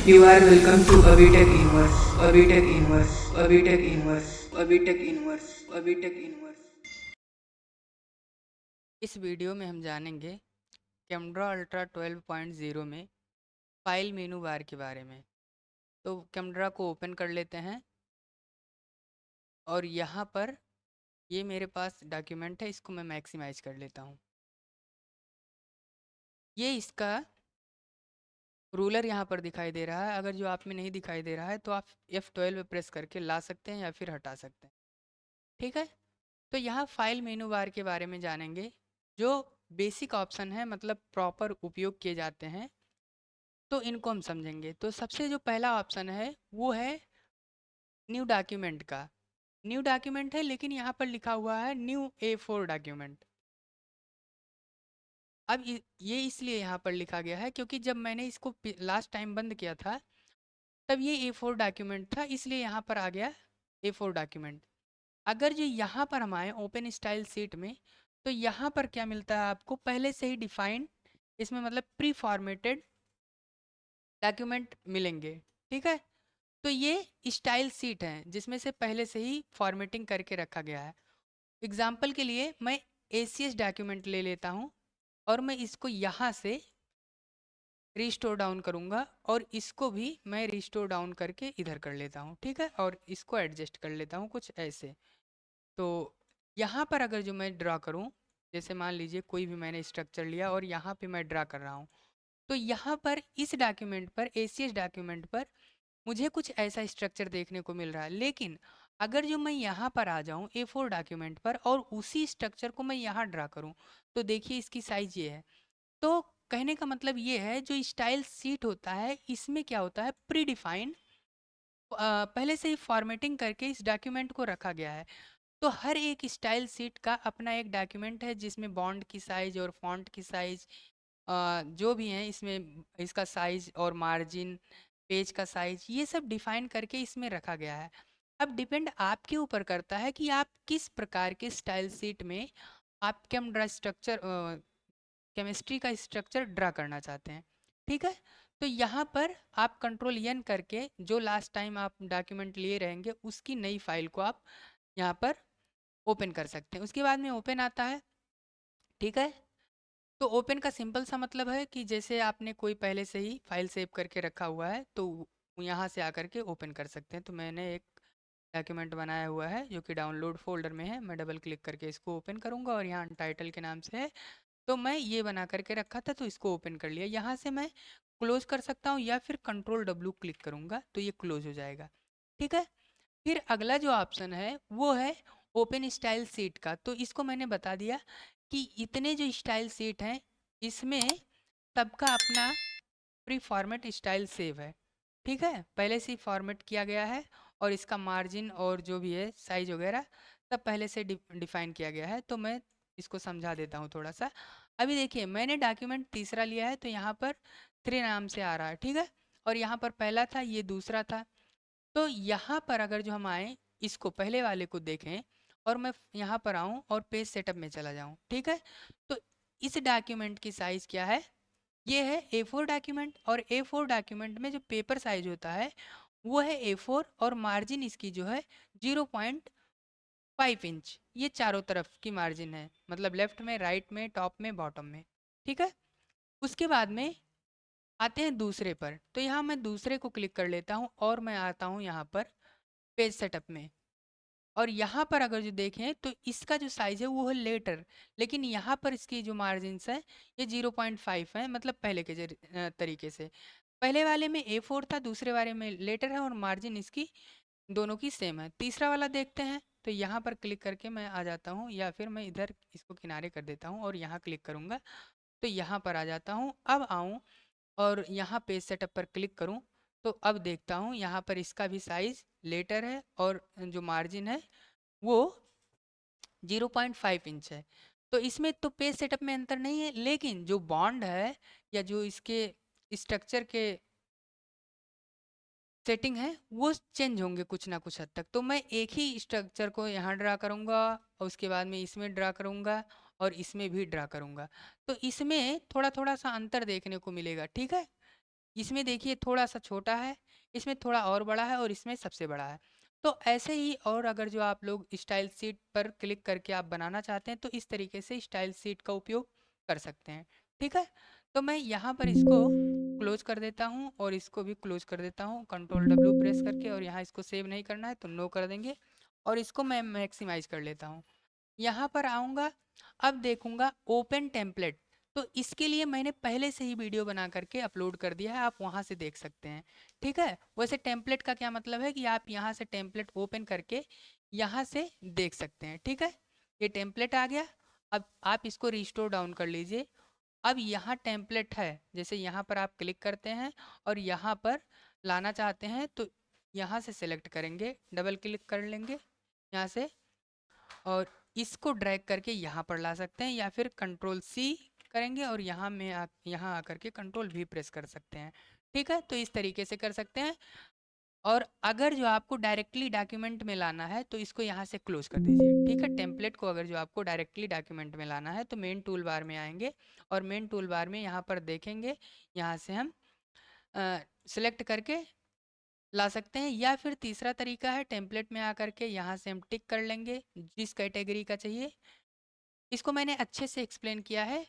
You are welcome to Abitech Inverse, Abitech Inverse, Abitech Inverse, Abitech Inverse, Abitech Inverse. इस video में हम जानेंगे camera ultra 12.0 में file menu बार के बारे में। तो कैमरा को ओपन कर लेते हैं और यहाँ पर ये मेरे पास डॉक्यूमेंट है, इसको मैं मैक्सिमाइज कर लेता हूँ। ये इसका रूलर यहाँ पर दिखाई दे रहा है। अगर जो आप में नहीं दिखाई दे रहा है तो आप F12 पे प्रेस करके ला सकते हैं या फिर हटा सकते हैं। ठीक है, तो यहाँ फाइल मेनू बार के बारे में जानेंगे जो बेसिक ऑप्शन है, मतलब प्रॉपर उपयोग किए जाते हैं, तो इनको हम समझेंगे। तो सबसे जो पहला ऑप्शन है वो है न्यू डॉक्यूमेंट का। न्यू डॉक्यूमेंट है लेकिन यहाँ पर लिखा हुआ है न्यू A4 डॉक्यूमेंट। अब ये इसलिए यहाँ पर लिखा गया है क्योंकि जब मैंने इसको लास्ट टाइम बंद किया था तब ये A4 डॉक्यूमेंट था, इसलिए यहाँ पर आ गया A4 डॉक्यूमेंट। अगर जो यहाँ पर हम आए ओपन स्टाइल सीट में, तो यहाँ पर क्या मिलता है आपको, पहले से ही डिफाइंड, इसमें मतलब प्री फॉर्मेटेड डॉक्यूमेंट मिलेंगे। ठीक है, तो ये स्टाइल सीट है जिसमें से पहले से ही फॉर्मेटिंग करके रखा गया है। एग्जाम्पल के लिए मैं ACS डॉक्यूमेंट ले लेता हूँ और मैं इसको यहाँ से रिस्टोर डाउन करूँगा और इसको भी मैं रिस्टोर डाउन करके इधर कर लेता हूँ। ठीक है, और इसको एडजस्ट कर लेता हूँ कुछ ऐसे। तो यहाँ पर अगर जो मैं ड्रा करूँ, जैसे मान लीजिए कोई भी मैंने स्ट्रक्चर लिया और यहाँ पे मैं ड्रा कर रहा हूँ, तो यहाँ पर इस डॉक्यूमेंट पर, ACS डॉक्यूमेंट पर मुझे कुछ ऐसा स्ट्रक्चर देखने को मिल रहा है। लेकिन अगर जो मैं यहाँ पर आ जाऊँ A4 डॉक्यूमेंट पर और उसी स्ट्रक्चर को मैं यहाँ ड्रा करूँ, तो देखिए इसकी साइज ये है। तो कहने का मतलब ये है, जो स्टाइल सीट होता है इसमें क्या होता है, प्री डिफाइंड पहले से ही फॉर्मेटिंग करके इस डॉक्यूमेंट को रखा गया है। तो हर एक स्टाइल सीट का अपना एक डॉक्यूमेंट है जिसमें बॉन्ड की साइज और फॉन्ट की साइज जो भी हैं इसमें, इसका साइज और मार्जिन, पेज का साइज, ये सब डिफाइन करके इसमें रखा गया है। अब डिपेंड आपके ऊपर करता है कि आप किस प्रकार के स्टाइल सीट में आप कैमरा स्ट्रक्चर, केमिस्ट्री का स्ट्रक्चर ड्रा करना चाहते हैं। ठीक है, तो यहाँ पर आप कंट्रोल N करके जो लास्ट टाइम आप डॉक्यूमेंट लिए रहेंगे उसकी नई फाइल को आप यहाँ पर ओपन कर सकते हैं। उसके बाद में ओपन आता है। ठीक है, तो ओपन का सिंपल सा मतलब है कि जैसे आपने कोई पहले से ही फाइल सेव करके रखा हुआ है तो यहाँ से आकर के ओपन कर सकते हैं। तो मैंने एक डॉक्यूमेंट बनाया हुआ है जो कि डाउनलोड फोल्डर में है। मैं डबल क्लिक करके इसको ओपन करूँगा और यहाँ टाइटल के नाम से है, तो मैं ये बना करके रखा था तो इसको ओपन कर लिया। यहाँ से मैं क्लोज कर सकता हूँ या फिर कंट्रोल W क्लिक करूँगा तो ये क्लोज हो जाएगा। ठीक है, फिर अगला जो ऑप्शन है वो है ओपन स्टाइल सीट का। तो इसको मैंने बता दिया कि इतने जो स्टाइल सीट हैं इसमें सबका अपना प्री फॉर्मेट स्टाइल सेव है। ठीक है, पहले से ही फॉर्मेट किया गया है और इसका मार्जिन और जो भी है साइज वगैरह सब पहले से डिफाइन किया गया है। तो मैं इसको समझा देता हूँ थोड़ा सा। अभी देखिए मैंने डॉक्यूमेंट तीसरा लिया है तो यहाँ पर 3 नाम से आ रहा है। ठीक है, और यहाँ पर पहला था, ये दूसरा था। तो यहाँ पर अगर जो हम आए इसको पहले वाले को देखें और मैं यहाँ पर आऊँ और पेज सेटअप में चला जाऊँ, ठीक है, तो इस डॉक्यूमेंट की साइज़ क्या है, ये है A4 डॉक्यूमेंट। और A4 डॉक्यूमेंट में जो पेपर साइज होता है वो है A4 और मार्जिन इसकी जो है 0.5 इंच, ये चारों तरफ की मार्जिन है, मतलब लेफ्ट में, राइट में, टॉप में, बॉटम में। ठीक है, उसके बाद में आते हैं दूसरे पर। तो यहाँ मैं दूसरे को क्लिक कर लेता हूँ और मैं आता हूँ यहाँ पर पेज सेटअप में। और यहाँ पर अगर जो देखें तो इसका जो साइज़ है वो है लेटर, लेकिन यहाँ पर इसकी जो मार्जिन्स है ये 0.5 है, मतलब पहले के तरीके से। पहले वाले में A4 था, दूसरे वाले में लेटर है और मार्जिन इसकी दोनों की सेम है। तीसरा वाला देखते हैं, तो यहाँ पर क्लिक करके मैं आ जाता हूँ या फिर मैं इधर इसको किनारे कर देता हूँ और यहाँ क्लिक करूँगा तो यहाँ पर आ जाता हूँ। अब आऊँ और यहाँ पेज सेटअप पर क्लिक करूँ तो अब देखता हूँ यहाँ पर इसका भी साइज़ लेटर है और जो मार्जिन है वो 0.5 इंच है। तो इसमें तो पेज सेटअप में अंतर नहीं है, लेकिन जो बॉन्ड है या जो इसके स्ट्रक्चर के सेटिंग है वो चेंज होंगे कुछ ना कुछ हद तक। तो मैं एक ही स्ट्रक्चर को यहाँ ड्रा करूँगा और उसके बाद में इसमें ड्रा करूँगा और इसमें भी ड्रा करूँगा। तो इसमें थोड़ा थोड़ा सा अंतर देखने को मिलेगा। ठीक है, इसमें देखिए थोड़ा सा छोटा है, इसमें थोड़ा और बड़ा है और इसमें सबसे बड़ा है। तो ऐसे ही और अगर जो आप लोग स्टाइल शीट पर क्लिक करके आप बनाना चाहते हैं तो इस तरीके से स्टाइल शीट का उपयोग कर सकते हैं। ठीक है, तो मैं यहाँ पर इसको क्लोज कर देता हूँ और इसको भी क्लोज कर देता हूँ Ctrl W प्रेस करके, और यहाँ इसको सेव नहीं करना है तो नो कर देंगे और इसको मैं मैक्सिमाइज कर लेता हूँ। यहाँ पर आऊँगा, अब देखूँगा ओपन टेम्पलेट, तो इसके लिए मैंने पहले से ही वीडियो बना करके अपलोड कर दिया है, आप वहाँ से देख सकते हैं। ठीक है, वैसे टेम्पलेट का क्या मतलब है कि आप यहाँ से टेम्पलेट ओपन करके यहाँ से देख सकते हैं। ठीक है, ये टेम्पलेट आ गया। अब आप इसको रिस्टोर डाउन कर लीजिए। अब यहाँ टेम्पलेट है, जैसे यहाँ पर आप क्लिक करते हैं और यहाँ पर लाना चाहते हैं तो यहाँ से सिलेक्ट करेंगे, डबल क्लिक कर लेंगे यहाँ से और इसको ड्रैग करके यहाँ पर ला सकते हैं, या फिर Ctrl+C करेंगे और यहाँ आकर के Ctrl+V प्रेस कर सकते हैं। ठीक है, तो इस तरीके से कर सकते हैं। और अगर जो आपको डायरेक्टली डॉक्यूमेंट में लाना है तो इसको यहाँ से क्लोज कर दीजिए। ठीक है, टेम्पलेट को अगर जो आपको डायरेक्टली डॉक्यूमेंट में लाना है तो मेन टूल बार में आएंगे और मेन टूल बार में यहाँ पर देखेंगे, यहाँ से हम सिलेक्ट करके ला सकते हैं। या फिर तीसरा तरीका है, टेम्पलेट में आकर के यहाँ से हम टिक कर लेंगे जिस कैटेगरी का चाहिए। इसको मैंने अच्छे से एक्सप्लेन किया है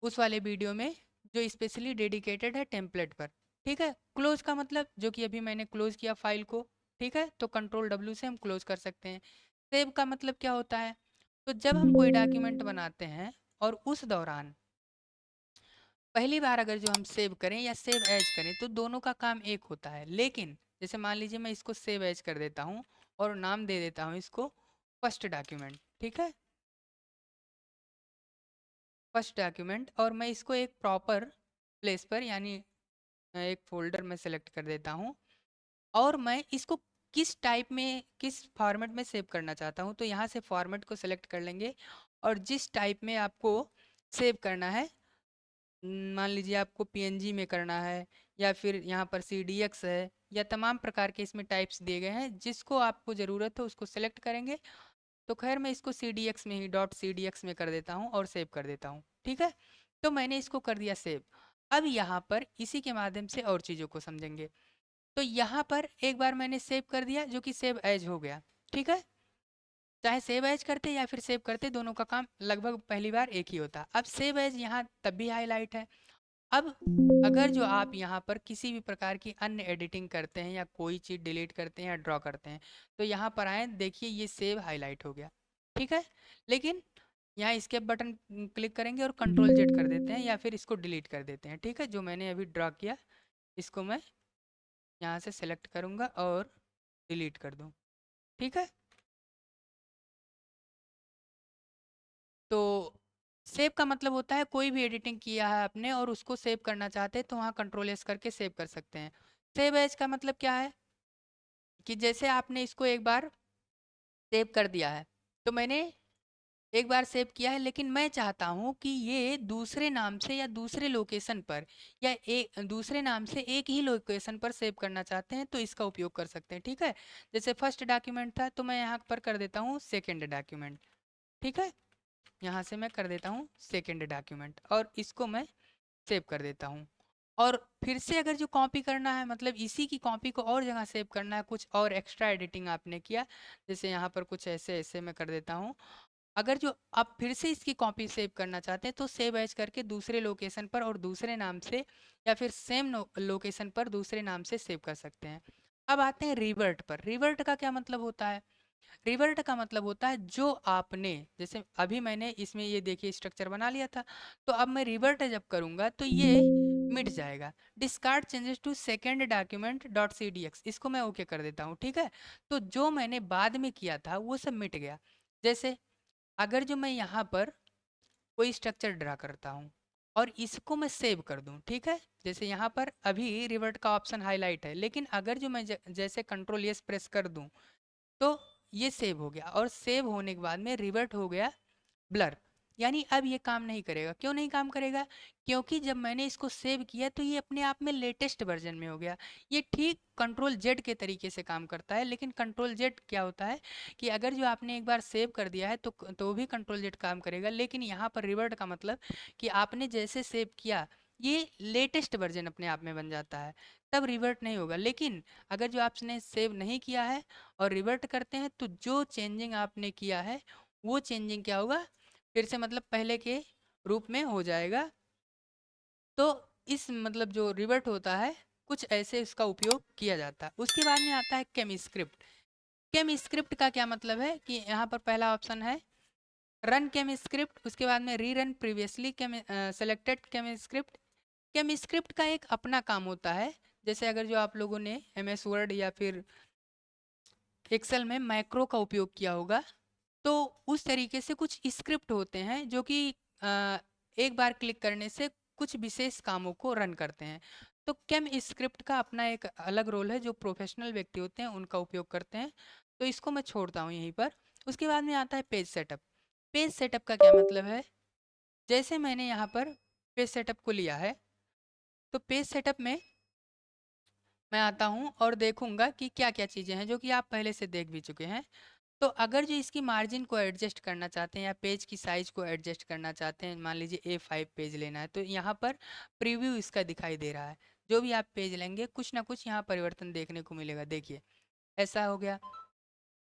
उस वाले वीडियो में जो स्पेशली डेडिकेटेड है टेम्पलेट पर। ठीक है, क्लोज का मतलब जो कि अभी मैंने क्लोज किया फाइल को। ठीक है, तो Ctrl+W से हम क्लोज कर सकते हैं। सेव का मतलब क्या होता है, तो जब हम कोई डॉक्यूमेंट बनाते हैं और उस दौरान पहली बार अगर जो हम सेव करें या सेव एज करें तो दोनों का काम एक होता है। लेकिन जैसे मान लीजिए मैं इसको सेव एज कर देता हूँ और नाम दे देता हूँ इसको फर्स्ट डॉक्यूमेंट। ठीक है, फर्स्ट डॉक्यूमेंट, और मैं इसको एक प्रॉपर प्लेस पर यानी एक फोल्डर में सेलेक्ट कर देता हूँ और मैं इसको किस टाइप में किस फॉर्मेट में सेव करना चाहता हूँ तो यहाँ से फॉर्मेट को सेलेक्ट कर लेंगे और जिस टाइप में आपको सेव करना है, मान लीजिए आपको PNG में करना है या फिर यहाँ पर CDX है या तमाम प्रकार के इसमें टाइप्स दिए गए हैं, जिसको आपको ज़रूरत है उसको सेलेक्ट करेंगे। तो खैर मैं इसको CDX में ही .cdx में कर देता हूँ और सेव कर देता हूँ। ठीक है, तो मैंने इसको कर दिया सेव। अब यहाँ पर इसी के माध्यम से और चीज़ों को समझेंगे। तो यहाँ पर एक बार मैंने सेव कर दिया जो कि सेव एज हो गया। ठीक है, चाहे सेव एज करते या फिर सेव करते दोनों का काम लगभग पहली बार एक ही होता। अब सेव एज यहाँ तब भी हाईलाइट है। अब अगर जो आप यहाँ पर किसी भी प्रकार की अन्य एडिटिंग करते हैं या कोई चीज़ डिलीट करते हैं या ड्रॉ करते हैं तो यहाँ पर आए, देखिए ये सेव हाईलाइट हो गया। ठीक है, लेकिन यहाँ escape बटन क्लिक करेंगे और Ctrl+Z कर देते हैं या फिर इसको डिलीट कर देते हैं। ठीक है, जो मैंने अभी ड्रॉ किया इसको मैं यहाँ से सेलेक्ट करूँगा और डिलीट कर दूँ। ठीक है, तो सेव का मतलब होता है कोई भी एडिटिंग किया है आपने और उसको सेव करना चाहते हैं तो वहाँ Ctrl+S करके सेव कर सकते हैं। सेव एज का मतलब क्या है कि जैसे आपने इसको एक बार सेव कर दिया है, तो मैंने एक बार सेव किया है लेकिन मैं चाहता हूँ कि ये दूसरे नाम से या दूसरे लोकेशन पर या एक दूसरे नाम से एक ही लोकेशन पर सेव करना चाहते हैं तो इसका उपयोग कर सकते हैं। ठीक है, जैसे फर्स्ट डॉक्यूमेंट था तो मैं यहाँ पर कर देता हूँ सेकेंड डॉक्यूमेंट। ठीक है, यहाँ से मैं कर देता हूँ सेकेंड डॉक्यूमेंट और इसको मैं सेव कर देता हूँ। और फिर से अगर जो कॉपी करना है, मतलब इसी की कॉपी को और जगह सेव करना है, कुछ और एक्स्ट्रा एडिटिंग आपने किया, जैसे यहाँ पर कुछ ऐसे ऐसे मैं कर देता हूँ। अगर जो आप फिर से इसकी कॉपी सेव करना चाहते हैं तो सेव एज करके दूसरे लोकेशन पर और दूसरे नाम से या फिर सेम लोकेशन पर दूसरे नाम से सेव कर सकते हैं। अब आते हैं रिवर्ट पर। रिवर्ट का क्या मतलब होता है, रिवर्ट का मतलब होता है जो आपने, जैसे अभी मैंने इसमें ये देखिए स्ट्रक्चर बना लिया था, तो अब मैं रिवर्ट जब करूँगा तो ये मिट जाएगा। Discard changes to second document .cdx, इसको मैं ओके कर देता हूँ। ठीक है, तो जो मैंने बाद में किया था वो सब मिट गया। जैसे अगर जो मैं यहाँ पर कोई स्ट्रक्चर ड्रा करता हूँ और इसको मैं सेव कर दूँ, ठीक है, जैसे यहाँ पर अभी रिवर्ट का ऑप्शन हाईलाइट है, लेकिन अगर जो मैं जैसे Ctrl+S प्रेस कर दूँ तो ये सेव हो गया और सेव होने के बाद में रिवर्ट हो गया ब्लर, यानी अब ये काम नहीं करेगा। क्यों नहीं काम करेगा, क्योंकि जब मैंने इसको सेव किया तो ये अपने आप में लेटेस्ट वर्जन में हो गया। ये ठीक Ctrl+Z के तरीके से काम करता है, लेकिन Ctrl+Z क्या होता है कि अगर जो आपने एक बार सेव कर दिया है तो भी Ctrl+Z काम करेगा, लेकिन यहाँ पर रिवर्ट का मतलब कि आपने जैसे सेव किया ये लेटेस्ट वर्जन अपने आप में बन जाता है, तब रिवर्ट नहीं होगा। लेकिन अगर जो आपने सेव नहीं किया है और रिवर्ट करते हैं तो जो चेंजिंग आपने किया है वो चेंजिंग क्या होगा, फिर से मतलब पहले के रूप में हो जाएगा। तो इस मतलब जो रिवर्ट होता है कुछ ऐसे इसका उपयोग किया जाता है। उसके बाद में आता है केम स्क्रिप्ट। केम स्क्रिप्ट का क्या मतलब है कि यहाँ पर पहला ऑप्शन है रन केम स्क्रिप्ट, उसके बाद में री रन प्रीवियसली केम सेलेक्टेड केम स्क्रिप्ट। केम स्क्रिप्ट का एक अपना काम होता है। जैसे अगर जो आप लोगों ने एम एस वर्ड या फिर एक्सेल में मैक्रो का उपयोग किया होगा तो उस तरीके से कुछ स्क्रिप्ट होते हैं जो कि एक बार क्लिक करने से कुछ विशेष कामों को रन करते हैं। तो केम स्क्रिप्ट का अपना एक अलग रोल है जो प्रोफेशनल व्यक्ति होते हैं उनका उपयोग करते हैं। तो इसको मैं छोड़ता हूँ यहीं पर। उसके बाद में आता है पेज सेटअप। पेज सेटअप का क्या मतलब है, जैसे मैंने यहाँ पर पेज सेटअप को लिया है तो पेज सेटअप में मैं आता हूँ और देखूंगा कि क्या क्या चीज़ें हैं जो कि आप पहले से देख भी चुके हैं। तो अगर जो इसकी मार्जिन को एडजस्ट करना चाहते हैं या पेज की साइज को एडजस्ट करना चाहते हैं, मान लीजिए A5 पेज लेना है तो यहाँ पर प्रीव्यू इसका दिखाई दे रहा है। जो भी आप पेज लेंगे कुछ ना कुछ यहाँ परिवर्तन देखने को मिलेगा। देखिए ऐसा हो गया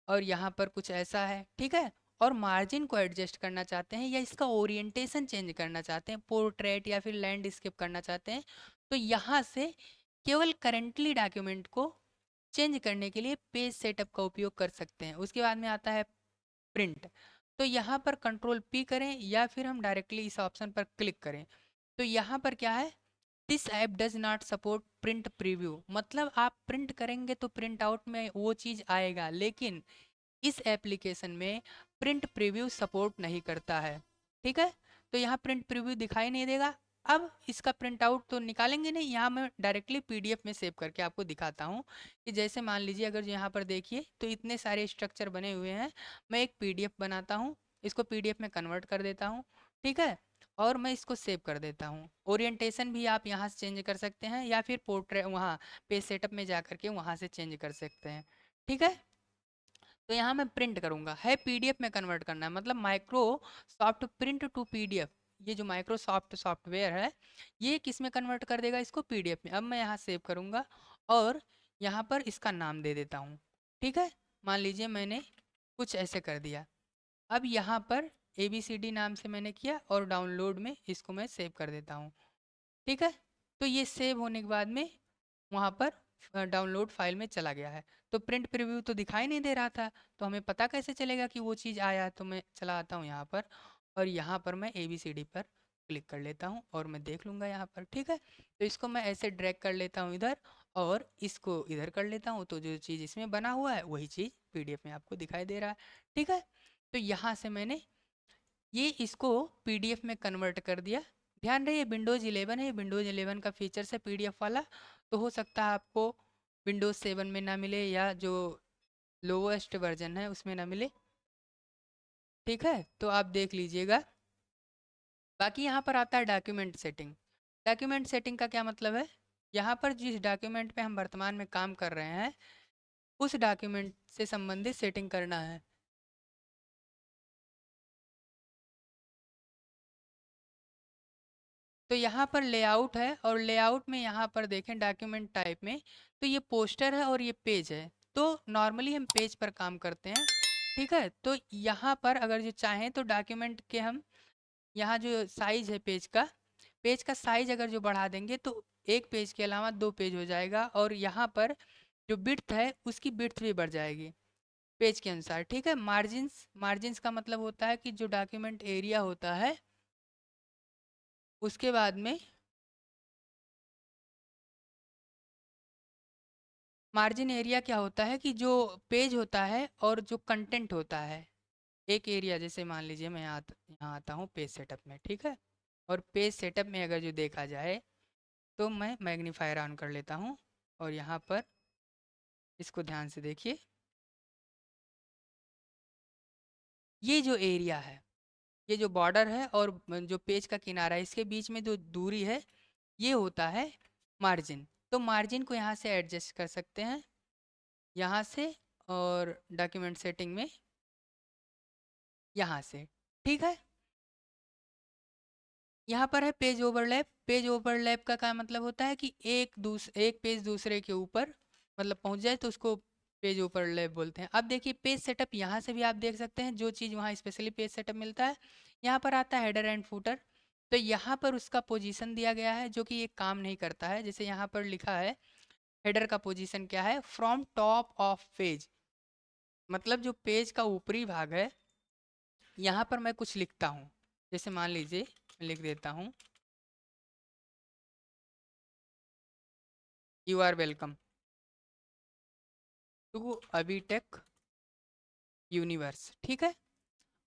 और यहाँ पर कुछ ऐसा है, ठीक है। और मार्जिन को एडजस्ट करना चाहते हैं या इसका ओरिएंटेशन चेंज करना चाहते हैं, पोर्ट्रेट या फिर लैंडस्केप करना चाहते हैं, तो यहाँ से केवल करेंटली डॉक्यूमेंट को चेंज करने के लिए पेज सेटअप का उपयोग कर सकते हैं। उसके बाद में आता है प्रिंट। तो यहाँ पर कंट्रोल P करें या फिर हम डायरेक्टली इस ऑप्शन पर क्लिक करें। तो यहाँ पर क्या है, this app does not support print preview, मतलब आप प्रिंट करेंगे तो प्रिंट आउट में वो चीज़ आएगा, लेकिन इस एप्लीकेशन में प्रिंट प्रीव्यू सपोर्ट नहीं करता है, ठीक है। तो यहाँ प्रिंट प्रीव्यू दिखाई नहीं देगा। अब इसका प्रिंट आउट तो निकालेंगे नहीं, यहाँ मैं डायरेक्टली पीडीएफ में सेव करके आपको दिखाता हूँ कि जैसे मान लीजिए अगर यहाँ पर देखिए तो इतने सारे स्ट्रक्चर बने हुए हैं। मैं एक पीडीएफ बनाता हूँ, इसको पीडीएफ में कन्वर्ट कर देता हूँ, ठीक है। और मैं इसको सेव कर देता हूँ। ओरिएंटेशन भी आप यहाँ से चेंज कर सकते हैं या फिर पोर्ट्रेट वहाँ पेज सेटअप में जा करके वहाँ से चेंज कर सकते हैं, ठीक है। तो यहाँ मैं प्रिंट करूँगा, है पीडीएफ में कन्वर्ट करना है, मतलब माइक्रोसॉफ्ट प्रिंट टू पीडीएफ। ये जो माइक्रोसॉफ्ट सॉफ्टवेयर है ये किस में कन्वर्ट कर देगा, इसको पीडीएफ में। अब मैं यहाँ सेव करूँगा और यहाँ पर इसका नाम दे देता हूँ, ठीक है। मान लीजिए मैंने कुछ ऐसे कर दिया। अब यहाँ पर ABCD नाम से मैंने किया और डाउनलोड में इसको मैं सेव कर देता हूँ, ठीक है। तो ये सेव होने के बाद में वहाँ पर डाउनलोड फाइल में चला गया है। तो प्रिंट प्रीव्यू तो दिखाई नहीं दे रहा था, तो हमें पता कैसे चलेगा कि वो चीज़ आया है। तो मैं चला आता हूँ यहाँ पर और यहाँ पर मैं ABCD पर क्लिक कर लेता हूँ और मैं देख लूँगा यहाँ पर, ठीक है। तो इसको मैं ऐसे ड्रैग कर लेता हूँ इधर और इसको इधर कर लेता हूँ, तो जो चीज़ इसमें बना हुआ है वही चीज़ PDF में आपको दिखाई दे रहा है, ठीक है। तो यहाँ से मैंने ये इसको PDF में कन्वर्ट कर दिया। ध्यान रहे ये विंडोज़ 11 है, विंडोज़ 11 का फीचर्स है PDF वाला। तो हो सकता है आपको विंडोज़ 7 में ना मिले या जो लोवेस्ट वर्जन है उसमें ना मिले, ठीक है। तो आप देख लीजिएगा। बाकी यहाँ पर आता है डॉक्यूमेंट सेटिंग। डॉक्यूमेंट सेटिंग का क्या मतलब है, यहाँ पर जिस डॉक्यूमेंट पे हम वर्तमान में काम कर रहे हैं उस डॉक्यूमेंट से संबंधित सेटिंग करना है। तो यहाँ पर लेआउट है और लेआउट में यहाँ पर देखें डॉक्यूमेंट टाइप में तो ये पोस्टर है और ये पेज है। तो नॉर्मली हम पेज पर काम करते हैं, ठीक है। तो यहाँ पर अगर जो चाहें तो डॉक्यूमेंट के हम यहाँ जो साइज है पेज का साइज अगर जो बढ़ा देंगे तो एक पेज के अलावा 2 पेज हो जाएगा और यहाँ पर जो बिड्थ है उसकी बिड्थ भी बढ़ जाएगी पेज के अनुसार, ठीक है। मार्जिन्स मार्जिन्स का मतलब होता है कि जो डॉक्यूमेंट एरिया होता है उसके बाद में मार्जिन एरिया क्या होता है कि जो पेज होता है और जो कंटेंट होता है एक एरिया। जैसे मान लीजिए मैं यहाँ आता हूँ पेज सेटअप में, ठीक है। और पेज सेटअप में अगर जो देखा जाए तो मैं मैग्नीफायर ऑन कर लेता हूँ और यहाँ पर इसको ध्यान से देखिए। ये जो एरिया है, ये जो बॉर्डर है और जो पेज का किनारा है इसके बीच में जो दूरी है ये होता है मार्जिन। तो मार्जिन को यहाँ से एडजस्ट कर सकते हैं यहाँ से और डॉक्यूमेंट सेटिंग में यहाँ से, ठीक है। यहाँ पर है पेज ओवरलैप। पेज ओवरलैप का क्या मतलब होता है कि एक पेज दूसरे के ऊपर मतलब पहुँच जाए तो उसको पेज ओवरलैप बोलते हैं। अब देखिए पेज सेटअप यहाँ से भी आप देख सकते हैं, जो चीज़ वहाँ स्पेशली पेज सेटअप मिलता है यहाँ पर आता है हेडर एंड फूटर। तो यहाँ पर उसका पोजीशन दिया गया है जो कि ये काम नहीं करता है। जैसे यहाँ पर लिखा है हेडर का पोजीशन क्या है, फ्रॉम टॉप ऑफ पेज, मतलब जो पेज का ऊपरी भाग है यहाँ पर मैं कुछ लिखता हूँ। जैसे मान लीजिए मैं लिख देता हूँ यू आर वेलकम टू अबीटेक यूनिवर्स, ठीक है।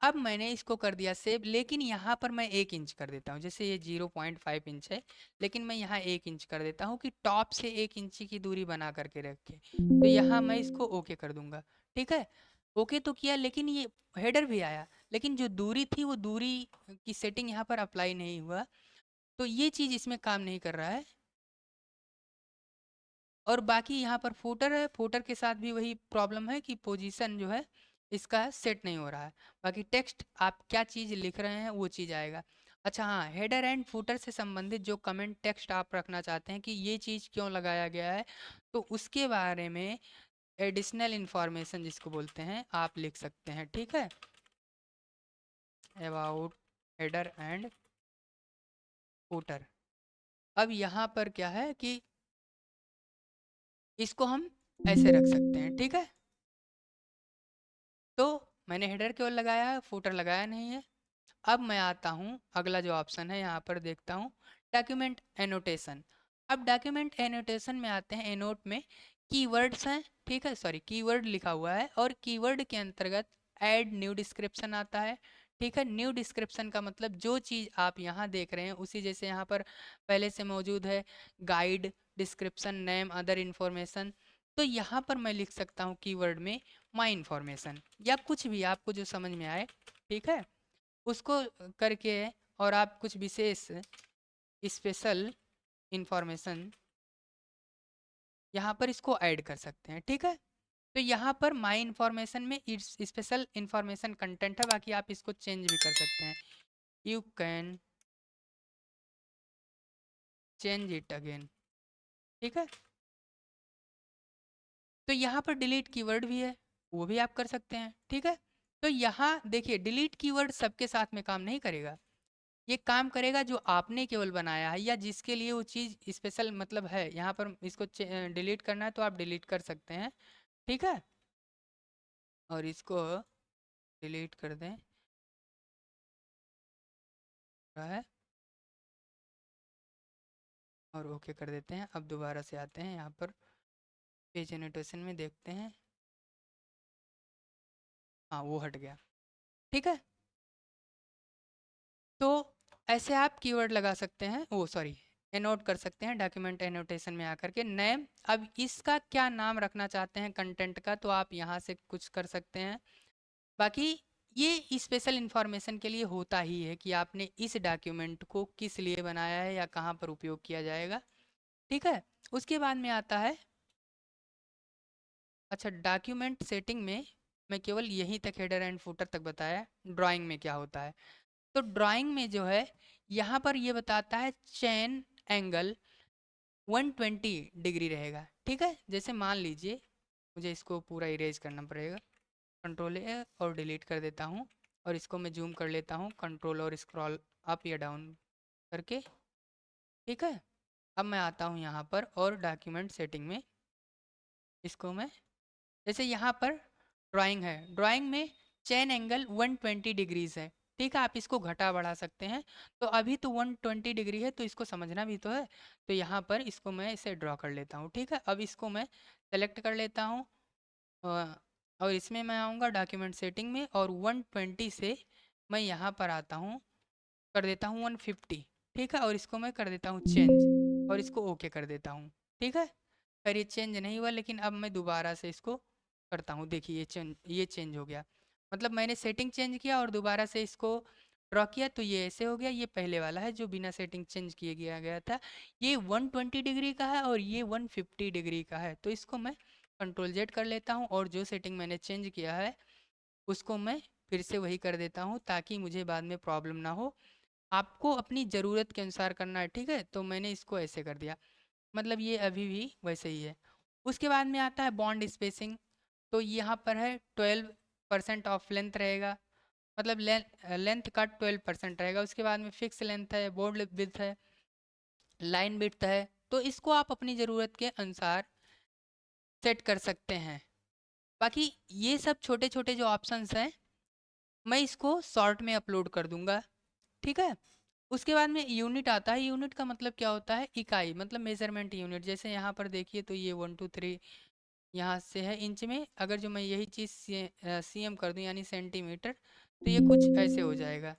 अब मैंने इसको कर दिया सेव, लेकिन यहाँ पर मैं 1 इंच कर देता हूँ। जैसे ये 0.5 इंच है, लेकिन मैं यहाँ 1 इंच कर देता हूँ कि टॉप से 1 इंची की दूरी बना करके रखे। तो यहाँ मैं इसको ओके कर दूंगा, ठीक है। ओके तो किया, लेकिन ये हेडर भी आया, लेकिन जो दूरी थी वो दूरी की सेटिंग यहाँ पर अप्लाई नहीं हुआ, तो ये चीज़ इसमें काम नहीं कर रहा है। और बाकी यहाँ पर फुटर है, फुटर के साथ भी वही प्रॉब्लम है कि पोजीशन जो है इसका सेट नहीं हो रहा है। बाकी टेक्स्ट आप क्या चीज़ लिख रहे हैं वो चीज़ आएगा। अच्छा हाँ, हेडर एंड फुटर से संबंधित जो कमेंट टेक्स्ट आप रखना चाहते हैं कि ये चीज़ क्यों लगाया गया है, तो उसके बारे में एडिशनल इंफॉर्मेशन जिसको बोलते हैं आप लिख सकते हैं, ठीक है। About header and footer. अब यहाँ पर क्या है कि इसको हम ऐसे रख सकते हैं, ठीक है। तो मैंने हेडर केवल लगाया है, फुटर लगाया नहीं है। अब मैं आता हूँ अगला जो ऑप्शन है यहाँ पर देखता हूँ डॉक्यूमेंट एनोटेशन। अब डॉक्यूमेंट एनोटेशन में आते हैं, एनोट में कीवर्ड्स हैं, ठीक है, सॉरी कीवर्ड लिखा हुआ है, और कीवर्ड के अंतर्गत ऐड न्यू डिस्क्रिप्शन आता है, ठीक है। न्यू डिस्क्रिप्शन का मतलब जो चीज़ आप यहाँ देख रहे हैं उसी जैसे यहाँ पर पहले से मौजूद है, guide, description, name, other information. तो यहाँ पर मैं लिख सकता हूँ कीवर्ड में माई इन्फॉर्मेशन या कुछ भी आपको जो समझ में आए, ठीक है, उसको करके, और आप कुछ विशेष स्पेशल इंफॉर्मेशन यहाँ पर इसको ऐड कर सकते हैं, ठीक है। तो यहाँ पर माई इन्फॉर्मेशन में स्पेशल इंफॉर्मेशन कंटेंट है, बाकी आप इसको चेंज भी कर सकते हैं। You can change it again, ठीक है। तो यहाँ पर डिलीट कीवर्ड भी है, वो भी आप कर सकते हैं, ठीक है। तो यहाँ देखिए डिलीट कीवर्ड सबके साथ में काम नहीं करेगा, ये काम करेगा जो आपने केवल बनाया है या जिसके लिए वो चीज़ स्पेशल मतलब है। यहाँ पर इसको डिलीट करना है तो आप डिलीट कर सकते हैं, ठीक है। और इसको डिलीट कर दें है, और ओके कर देते हैं। अब दोबारा से आते हैं यहाँ पर पेज एनोटेशन में, देखते हैं, हाँ वो हट गया, ठीक है। तो ऐसे आप कीवर्ड लगा सकते हैं, ओ सॉरी एनोट कर सकते हैं डॉक्यूमेंट एनोटेशन में आकर के। नेम, अब इसका क्या नाम रखना चाहते हैं कंटेंट का, तो आप यहाँ से कुछ कर सकते हैं। बाकी ये स्पेशल इंफॉर्मेशन के लिए होता ही है कि आपने इस डॉक्यूमेंट को किस लिए बनाया है या कहाँ पर उपयोग किया जाएगा, ठीक है। उसके बाद में आता है, अच्छा डॉक्यूमेंट सेटिंग में मैं केवल यहीं तक हेडर एंड फुटर तक बताया, ड्राइंग में क्या होता है। तो ड्राइंग में जो है यहाँ पर ये बताता है चेन एंगल 120 डिग्री रहेगा, ठीक है। जैसे मान लीजिए मुझे इसको पूरा इरेज करना पड़ेगा, कंट्रोल ए और डिलीट कर देता हूँ, और इसको मैं जूम कर लेता हूँ कंट्रोल और स्क्रॉल अप या डाउन करके, ठीक है। अब मैं आता हूँ यहाँ पर और डॉक्यूमेंट सेटिंग में, इसको मैं जैसे यहाँ पर ड्राइंग है, ड्राइंग में चेन एंगल 120 डिग्रीज है, ठीक है। आप इसको घटा बढ़ा सकते हैं। तो अभी तो 120 डिग्री है तो इसको समझना भी तो है, तो यहाँ पर इसको मैं इसे ड्रॉ कर लेता हूँ, ठीक है। अब इसको मैं सेलेक्ट कर लेता हूँ, और इसमें मैं आऊँगा डॉक्यूमेंट सेटिंग में, और 120 से मैं यहाँ पर आता हूँ, कर देता हूँ 150, ठीक है। और इसको मैं कर देता हूँ चेंज, और इसको ओके कर देता हूँ, ठीक है। खैर ये चेंज नहीं हुआ, लेकिन अब मैं दोबारा से इसको करता हूँ, देखिए ये चेंज हो गया। मतलब मैंने सेटिंग चेंज किया और दोबारा से इसको ड्रॉ किया तो ये ऐसे हो गया। ये पहले वाला है जो बिना सेटिंग चेंज किए गया था, ये 120 डिग्री का है और ये 150 डिग्री का है। तो इसको मैं कंट्रोल जेड कर लेता हूँ, और जो सेटिंग मैंने चेंज किया है उसको मैं फिर से वही कर देता हूँ ताकि मुझे बाद में प्रॉब्लम ना हो। आपको अपनी ज़रूरत के अनुसार करना है, ठीक है। तो मैंने इसको ऐसे कर दिया, मतलब ये अभी भी वैसे ही है। उसके बाद में आता है बॉन्ड स्पेसिंग। तो यहाँ पर है 12% ऑफ लेंथ रहेगा, मतलब लेंथ का 12% रहेगा। उसके बाद में फिक्स लेंथ है, बोर्ड विड्थ है, लाइन विड्थ है। तो इसको आप अपनी ज़रूरत के अनुसार सेट कर सकते हैं। बाकी ये सब छोटे छोटे जो ऑप्शंस हैं मैं इसको शॉर्ट में अपलोड कर दूंगा, ठीक है। उसके बाद में यूनिट आता है। यूनिट का मतलब क्या होता है? इकाई, मतलब मेजरमेंट यूनिट। जैसे यहाँ पर देखिए तो ये 1 2 3 यहाँ से है इंच में। अगर जो मैं यही चीज़ सीएम कर दूँ यानी सेंटीमीटर, तो ये कुछ ऐसे हो जाएगा।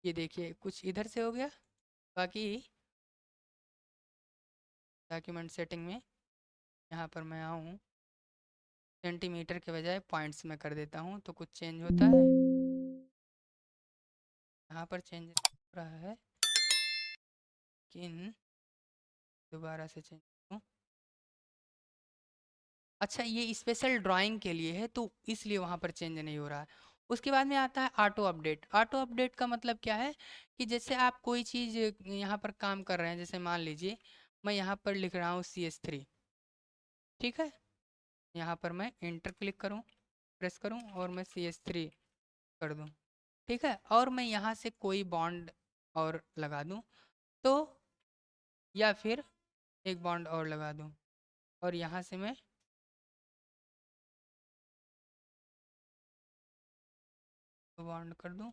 ये देखिए कुछ इधर से हो गया। बाकी डॉक्यूमेंट सेटिंग में यहाँ पर मैं आऊँ, सेंटीमीटर के बजाय पॉइंट्स में कर देता हूँ तो कुछ चेंज होता है। यहाँ पर चेंज हो रहा है, लेकिन दोबारा से चेंज करूँ। अच्छा, ये स्पेशल ड्राइंग के लिए है तो इसलिए वहाँ पर चेंज नहीं हो रहा है। उसके बाद में आता है ऑटो अपडेट। ऑटो अपडेट का मतलब क्या है कि जैसे आप कोई चीज़ यहाँ पर काम कर रहे हैं, जैसे मान लीजिए मैं यहाँ पर लिख रहा हूँ CS3, ठीक है। यहाँ पर मैं इंटर क्लिक करूँ, प्रेस करूँ और मैं CS3 कर दूँ, ठीक है। और मैं यहाँ से कोई बॉन्ड और लगा दूँ तो, या फिर एक बॉन्ड और लगा दूँ और यहाँ से मैं बॉन्ड कर दूँ।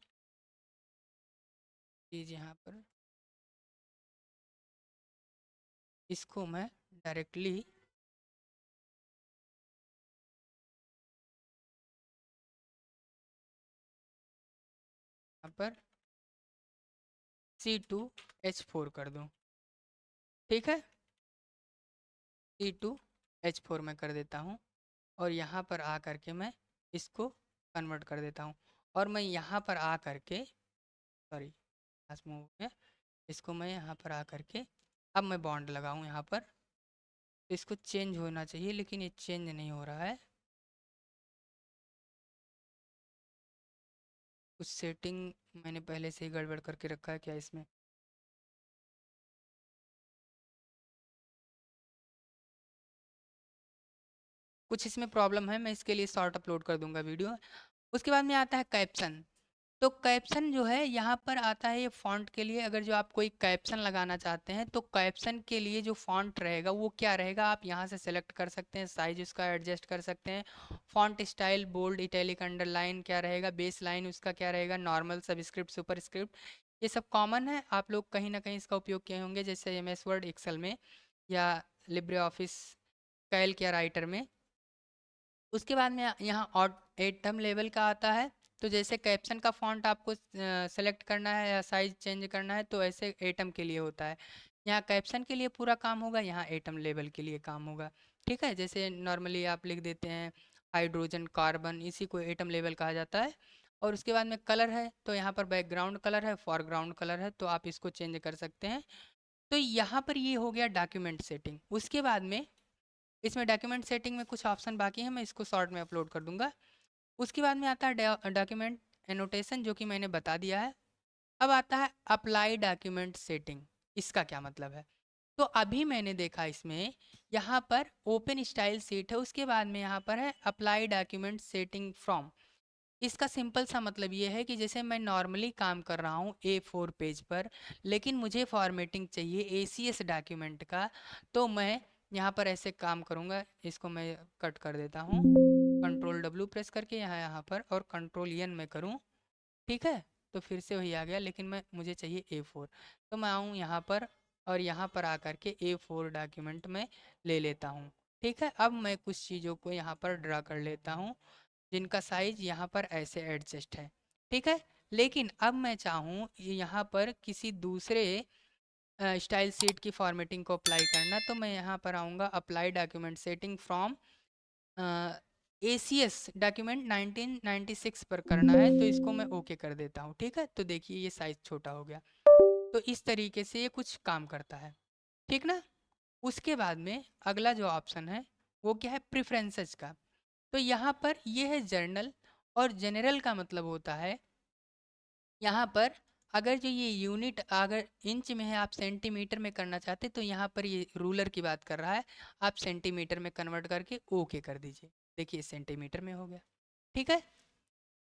चीज़ यहाँ पर इसको मैं डायरेक्टली यहाँ पर C2H4 कर दूँ, ठीक है। C2H4 में कर देता हूँ और यहाँ पर आ करके मैं इसको कन्वर्ट कर देता हूँ। और मैं यहाँ पर आ करके, सॉरी पास में हो गया, इसको मैं यहाँ पर आ करके अब मैं बॉन्ड लगाऊँ यहाँ पर। तो इसको चेंज होना चाहिए लेकिन ये चेंज नहीं हो रहा है। कुछ सेटिंग मैंने पहले से ही गड़बड़ करके रखा है क्या इसमें? कुछ इसमें प्रॉब्लम है, मैं इसके लिए शॉर्ट अपलोड कर दूंगा वीडियो। उसके बाद में आता है कैप्शन। तो कैप्शन जो है यहाँ पर आता है ये फॉन्ट के लिए। अगर जो आप कोई कैप्शन लगाना चाहते हैं तो कैप्शन के लिए जो फॉन्ट रहेगा वो क्या रहेगा, आप यहाँ से सेलेक्ट कर सकते हैं, साइज उसका एडजस्ट कर सकते हैं। Font style, bold, italic, underline क्या रहेगा, बेस लाइन उसका क्या रहेगा, नॉर्मल, सबस्क्रिप्ट, सुपरस्क्रिप्ट, ये सब कॉमन है। आप लोग कहीं ना कहीं इसका उपयोग किए होंगे, जैसे MS वर्ड, एक्सेल में या लिब्रे ऑफिस कैल्क या राइटर में। उसके बाद में यहाँ ऑड एटम लेवल का आता है। तो जैसे कैप्शन का फॉन्ट आपको सेलेक्ट करना है या साइज चेंज करना है तो ऐसे एटम के लिए होता है। यहाँ कैप्शन के लिए पूरा काम होगा, यहाँ एटम लेवल के लिए काम होगा, ठीक है। जैसे नॉर्मली आप लिख देते हैं हाइड्रोजन, कार्बन, इसी को एटम लेवल कहा जाता है। और उसके बाद में कलर है तो यहाँ पर बैकग्राउंड कलर है, फॉरग्राउंड कलर है, तो आप इसको चेंज कर सकते हैं। तो यहाँ पर ये हो गया डॉक्यूमेंट सेटिंग। उसके बाद में इसमें डॉक्यूमेंट सेटिंग में कुछ ऑप्शन बाकी हैं, मैं इसको शॉर्ट में अपलोड कर दूंगा। उसके बाद में आता है डॉक्यूमेंट एनोटेशन, जो कि मैंने बता दिया है। अब आता है अप्लाई डॉक्यूमेंट सेटिंग। इसका क्या मतलब है? तो अभी मैंने देखा इसमें यहाँ पर ओपन स्टाइल सीट है, उसके बाद में यहाँ पर है अप्लाई डॉक्यूमेंट सेटिंग फ्रॉम। इसका सिंपल सा मतलब ये है कि जैसे मैं नॉर्मली काम कर रहा हूँ A4 पेज पर, लेकिन मुझे फॉर्मेटिंग चाहिए ACS डॉक्यूमेंट का, तो मैं यहाँ पर ऐसे काम करूँगा। इसको मैं कट कर देता हूँ, Ctrl W प्रेस करके यहाँ पर, और Ctrl N में करूँ, ठीक है। तो फिर से वही आ गया, लेकिन मुझे चाहिए A4। तो मैं आऊँ यहाँ पर और यहाँ पर आकर के A4 डॉक्यूमेंट में ले लेता हूँ, ठीक है। अब मैं कुछ चीज़ों को यहाँ पर ड्रा कर लेता हूँ जिनका साइज यहाँ पर ऐसे एडजस्ट है, ठीक है। लेकिन अब मैं चाहूँ यहाँ पर किसी दूसरे स्टाइल सीट की फॉर्मेटिंग को अप्लाई करना, तो मैं यहाँ पर आऊँगा apply document setting from ACS document 1996 पर करना है, तो इसको मैं ओके कर देता हूँ, ठीक है। तो देखिए ये साइज़ छोटा हो गया। तो इस तरीके से ये कुछ काम करता है, ठीक ना। उसके बाद में अगला जो ऑप्शन है वो क्या है, प्रेफरेंसेस का। तो यहाँ पर ये है जर्नल, और जनरल का मतलब होता है यहाँ पर अगर जो ये यूनिट अगर इंच में है, आप सेंटीमीटर में करना चाहते तो यहाँ पर ये रूलर की बात कर रहा है, आप सेंटीमीटर में कन्वर्ट करके ओके कर दीजिए। देखिए सेंटीमीटर में हो गया, ठीक है।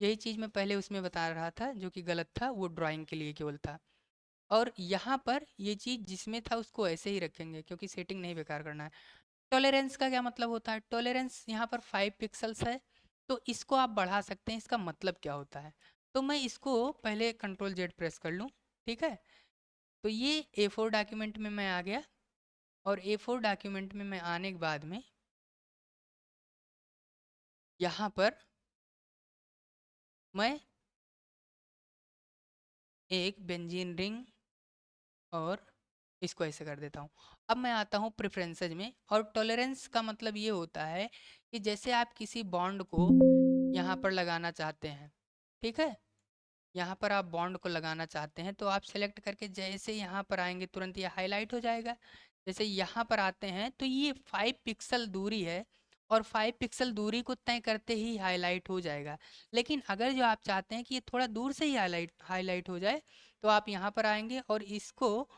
यही चीज़ मैं पहले उसमें बता रहा था जो कि गलत था, वो ड्राइंग के लिए केवल था। और यहाँ पर ये चीज़ जिसमें था उसको ऐसे ही रखेंगे क्योंकि सेटिंग नहीं बेकार करना है। टॉलरेंस का क्या मतलब होता है? टॉलरेंस यहाँ पर 5 पिक्सल्स है, तो इसको आप बढ़ा सकते हैं। इसका मतलब क्या होता है? तो मैं इसको पहले कंट्रोल जेड प्रेस कर लूँ, ठीक है। तो ये A4 डॉक्यूमेंट में मैं आ गया, और A4 डॉक्यूमेंट में मैं आने के बाद में यहाँ पर मैं एक बेंजीन रिंग और इसको ऐसे कर देता हूँ। अब मैं आता हूँ प्रेफरेंसेज में, और टॉलरेंस का मतलब ये होता है कि जैसे आप किसी बॉन्ड को यहाँ पर लगाना चाहते हैं, ठीक है, यहाँ पर आप बॉन्ड को लगाना चाहते हैं तो आप सेलेक्ट करके जैसे यहाँ पर आएंगे तुरंत ये हाईलाइट हो जाएगा। जैसे यहाँ पर आते हैं तो ये 5 पिक्सल दूरी है, और 5 पिक्सल दूरी को तय करते ही हाईलाइट हो जाएगा। लेकिन अगर जो आप चाहते हैं कि ये थोड़ा दूर से ही हाईलाइट हो जाए, तो आप यहाँ पर आएंगे और इसको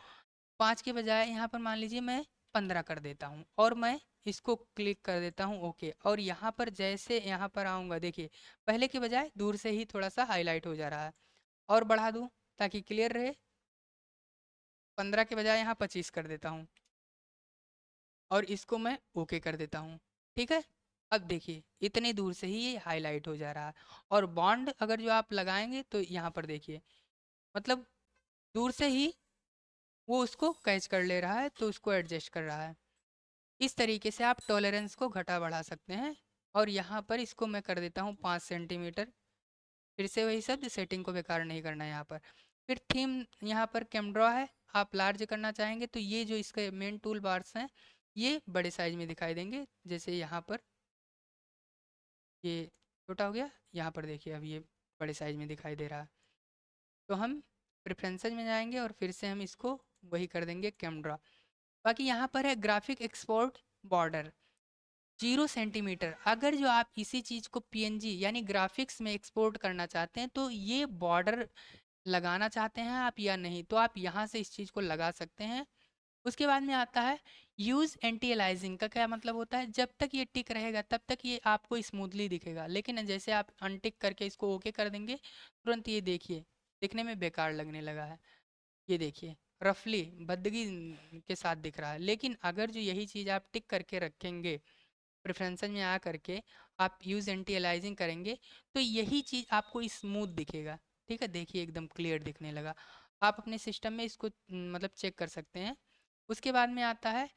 5 के बजाय यहाँ पर मान लीजिए मैं 15 कर देता हूँ, और मैं इसको क्लिक कर देता हूँ ओके। और यहाँ पर जैसे यहाँ पर आऊँगा, देखिए पहले के बजाय दूर से ही थोड़ा सा हाईलाइट हो जा रहा है। और बढ़ा दूँ ताकि क्लियर रहे, 15 के बजाय यहाँ 25 कर देता हूँ, और इसको मैं ओके कर देता हूँ, ठीक है। अब देखिए इतनी दूर से ही ये हाईलाइट हो जा रहा है। और बॉन्ड अगर जो आप लगाएंगे तो यहाँ पर देखिए, मतलब दूर से ही वो उसको कैच कर ले रहा है, तो उसको एडजस्ट कर रहा है। इस तरीके से आप टॉलरेंस को घटा बढ़ा सकते हैं। और यहाँ पर इसको मैं कर देता हूँ 5 सेंटीमीटर। फिर से वही शब्द, सेटिंग को बेकार नहीं करना है यहाँ पर। फिर थीम यहाँ पर कैमड्रॉ है, आप लार्ज करना चाहेंगे तो ये जो इसके मेन टूल बार्स हैं ये बड़े साइज में दिखाई देंगे। जैसे यहाँ पर ये छोटा हो गया, यहाँ पर देखिए अब ये बड़े साइज में दिखाई दे रहा है। तो हम प्रेफरेंसेज में जाएंगे और फिर से हम इसको वही कर देंगे कैमड्रॉ। बाकी यहाँ पर है ग्राफिक एक्सपोर्ट बॉर्डर 0 सेंटीमीटर। अगर जो आप इसी चीज़ को PNG यानी ग्राफिक्स में एक्सपोर्ट करना चाहते हैं तो ये बॉर्डर लगाना चाहते हैं आप या नहीं, तो आप यहाँ से इस चीज़ को लगा सकते हैं। उसके बाद में आता है यूज़ एंटी अलाइजिंग का क्या मतलब होता है? जब तक ये टिक रहेगा तब तक ये आपको स्मूथली दिखेगा, लेकिन जैसे आप अनटिक करके इसको ओके कर देंगे तुरंत ये देखिए दिखने में बेकार लगने लगा है। ये देखिए रफली बदगी के साथ दिख रहा है। लेकिन अगर जो यही चीज़ आप टिक करके रखेंगे, प्रेफरेंसेस में आ करके आप यूज़ एंटी अलाइजिंग करेंगे, तो यही चीज़ आपको स्मूथ दिखेगा, ठीक है। देखिए एकदम क्लियर दिखने लगा। आप अपने सिस्टम में इसको मतलब चेक कर सकते हैं। उसके बाद में आता है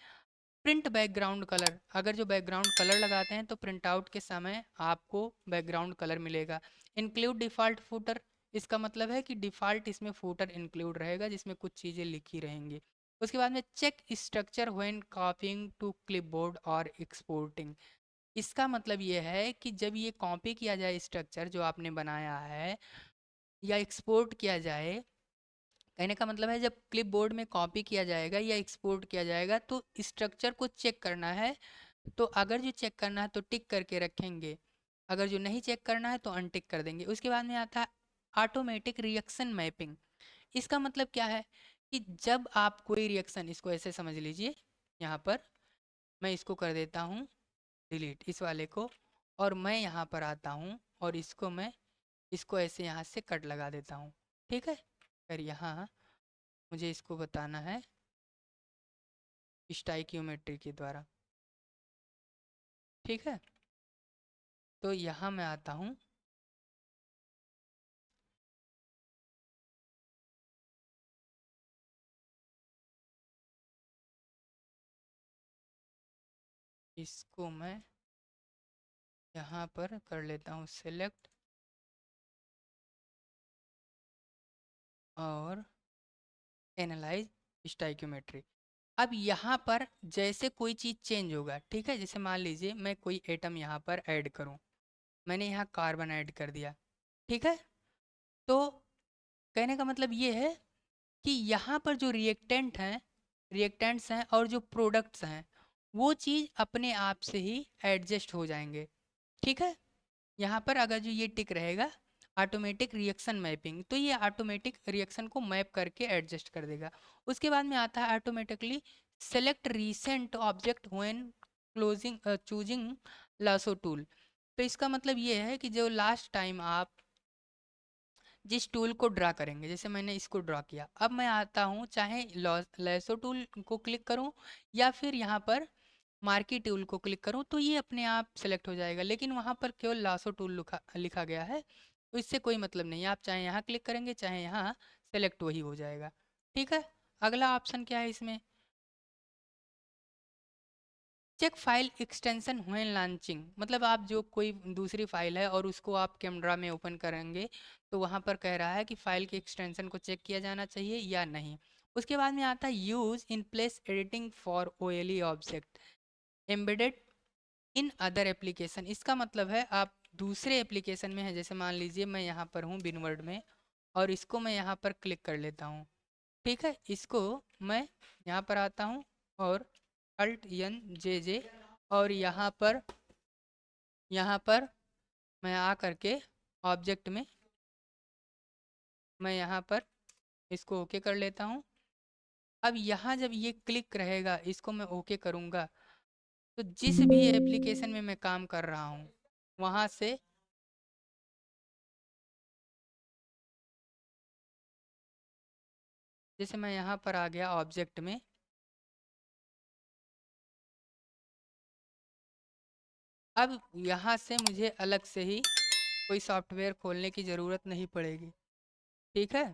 प्रिंट बैकग्राउंड कलर। अगर जो बैकग्राउंड कलर लगाते हैं तो प्रिंट आउट के समय आपको बैकग्राउंड कलर मिलेगा। इंक्लूड डिफ़ॉल्ट फूटर, इसका मतलब है कि डिफ़ॉल्ट इसमें फूटर इंक्लूड रहेगा जिसमें कुछ चीज़ें लिखी रहेंगी। उसके बाद में check structure when copying to clipboard और एक्सपोर्टिंग। इसका मतलब ये है कि जब ये कॉपी किया जाए स्ट्रक्चर जो आपने बनाया है या एक्सपोर्ट किया जाए, कहने का मतलब है जब क्लिपबोर्ड में कॉपी किया जाएगा या एक्सपोर्ट किया जाएगा तो स्ट्रक्चर को चेक करना है। तो अगर जो चेक करना है तो टिक करके रखेंगे, अगर जो नहीं चेक करना है तो अनटिक कर देंगे। उसके बाद में आता है ऑटोमेटिक रिएक्शन मैपिंग। इसका मतलब क्या है कि जब आप कोई रिएक्शन, इसको ऐसे समझ लीजिए, यहाँ पर मैं इसको कर देता हूँ डिलीट इस वाले को, और मैं यहाँ पर आता हूँ और इसको ऐसे यहाँ से कट लगा देता हूँ, ठीक है। फिर यहाँ मुझे इसको बताना है स्टाइक्योमेट्री के द्वारा, ठीक है। तो यहाँ मैं आता हूँ, इसको मैं यहाँ पर कर लेता हूँ सेलेक्ट, और एनालाइज स्टाइक्योमेट्री। अब यहाँ पर जैसे कोई चीज़ चेंज होगा, ठीक है, जैसे मान लीजिए मैं कोई एटम यहाँ पर ऐड करूँ, मैंने यहाँ कार्बन ऐड कर दिया, ठीक है। तो कहने का मतलब ये है कि यहाँ पर जो रिएक्टेंट्स हैं और जो प्रोडक्ट्स हैं वो चीज़ अपने आप से ही एडजस्ट हो जाएंगे, ठीक है। यहाँ पर अगर जो ये टिक रहेगा, ऑटोमेटिक रिएक्शन मैपिंग, तो ये ऑटोमेटिक रिएक्शन को मैप करके एडजस्ट कर देगा। उसके बाद में आता है automatically select recent object when closing choosing lasso tool. तो इसका मतलब ये है कि जो लास्ट टाइम आप जिस टूल को ड्रा करेंगे, जैसे मैंने इसको ड्रा किया, अब मैं आता हूँ चाहे लैसो टूल को क्लिक करूँ या फिर यहाँ पर मार्की टूल को क्लिक करूँ, तो ये अपने आप सेलेक्ट हो जाएगा, लेकिन वहाँ पर केवल लासो टूल लिखा लिखा गया है, तो इससे कोई मतलब नहीं है। आप चाहे यहाँ क्लिक करेंगे चाहे यहाँ, सेलेक्ट वही हो जाएगा। ठीक है, अगला ऑप्शन क्या है इसमें, check file extension when launching, मतलब आप जो कोई दूसरी फाइल है और उसको आप कैमरा में ओपन करेंगे तो वहाँ पर कह रहा है कि फाइल के एक्सटेंशन को चेक किया जाना चाहिए या नहीं। उसके बाद में आता है use in place editing for OLE object embedded in other application. इसका मतलब है आप दूसरे एप्लीकेशन में है, जैसे मान लीजिए मैं यहाँ पर हूँ बिनवर्ड में और इसको मैं यहाँ पर क्लिक कर लेता हूँ। ठीक है, इसको मैं यहाँ पर आता हूँ और अल्ट एन जे जे और यहाँ पर मैं आ करके ऑब्जेक्ट में मैं यहाँ पर इसको ओके कर लेता हूँ। अब यहाँ जब ये क्लिक रहेगा, इसको मैं ओके करूँगा, तो जिस भी एप्लीकेशन में मैं काम कर रहा हूँ वहाँ से जैसे मैं यहाँ पर आ गया ऑब्जेक्ट में, अब यहाँ से मुझे अलग से ही कोई सॉफ्टवेयर खोलने की ज़रूरत नहीं पड़ेगी। ठीक है,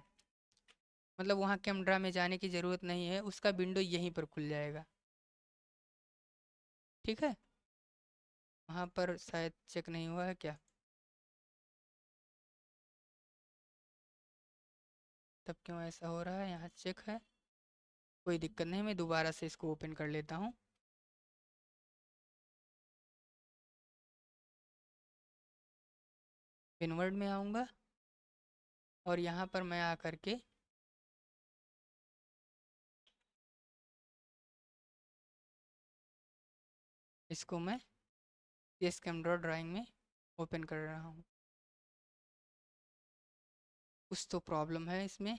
मतलब वहाँ कैमरा में जाने की ज़रूरत नहीं है, उसका विंडो यहीं पर खुल जाएगा। ठीक है, वहाँ पर शायद चेक नहीं हुआ है क्या, तब क्यों ऐसा हो रहा है, यहाँ चेक है, कोई दिक्कत नहीं, मैं दोबारा से इसको ओपन कर लेता हूँ। इनवर्ड में आऊँगा और यहाँ पर मैं आ करके इसको मैं CS कैमरा ड्राइंग में ओपन कर रहा हूँ। कुछ तो प्रॉब्लम है इसमें,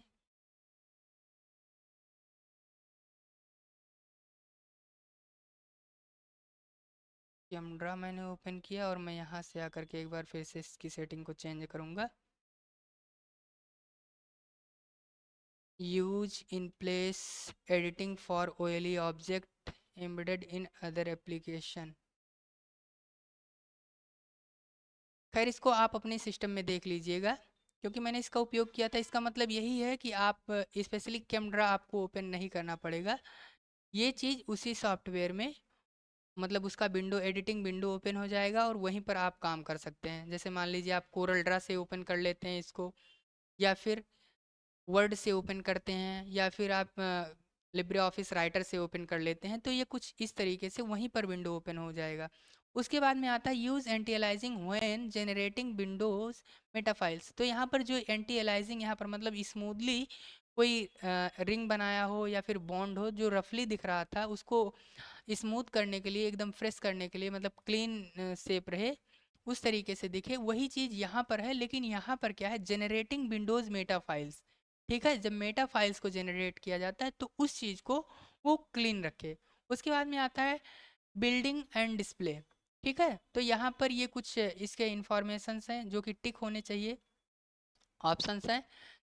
कैमरा मैंने ओपन किया और मैं यहाँ से आकर के एक बार फिर से इसकी सेटिंग को चेंज करूँगा। Use in place editing for OLE object embedded in other application. खैर इसको आप अपने सिस्टम में देख लीजिएगा, क्योंकि मैंने इसका उपयोग किया था। इसका मतलब यही है कि आप स्पेशली कैमरा आपको ओपन नहीं करना पड़ेगा, ये चीज़ उसी सॉफ्टवेयर में मतलब उसका विंडो एडिटिंग विंडो ओपन हो जाएगा और वहीं पर आप काम कर सकते हैं। जैसे मान लीजिए आप कोरल ड्रा से ओपन कर लेते हैं इसको, या फिर वर्ड से ओपन करते हैं, या फिर आप लिब्रे ऑफिस राइटर से ओपन कर लेते हैं, तो ये कुछ इस तरीके से वहीं पर विंडो ओपन हो जाएगा। उसके बाद में आता है use anti aliasing when generating Windows meta files. तो यहाँ पर जो एंटी अलाइजिंग यहाँ पर मतलब स्मूथली कोई रिंग बनाया हो या फिर बॉन्ड हो जो रफली दिख रहा था, उसको स्मूथ करने के लिए, एकदम फ्रेश करने के लिए, मतलब क्लीन शेप रहे, उस तरीके से दिखे, वही चीज़ यहाँ पर है। लेकिन यहाँ पर क्या है, जनरेटिंग विंडोज़ मेटा फाइल्स। ठीक है, जब मेटा फाइल्स को जनरेट किया जाता है तो उस चीज़ को वो क्लीन रखे। उसके बाद में आता है बिल्डिंग एंड डिस्प्ले। ठीक है, तो यहाँ पर ये कुछ इसके इंफॉर्मेशंस हैं जो कि टिक होने चाहिए, ऑप्शंस हैं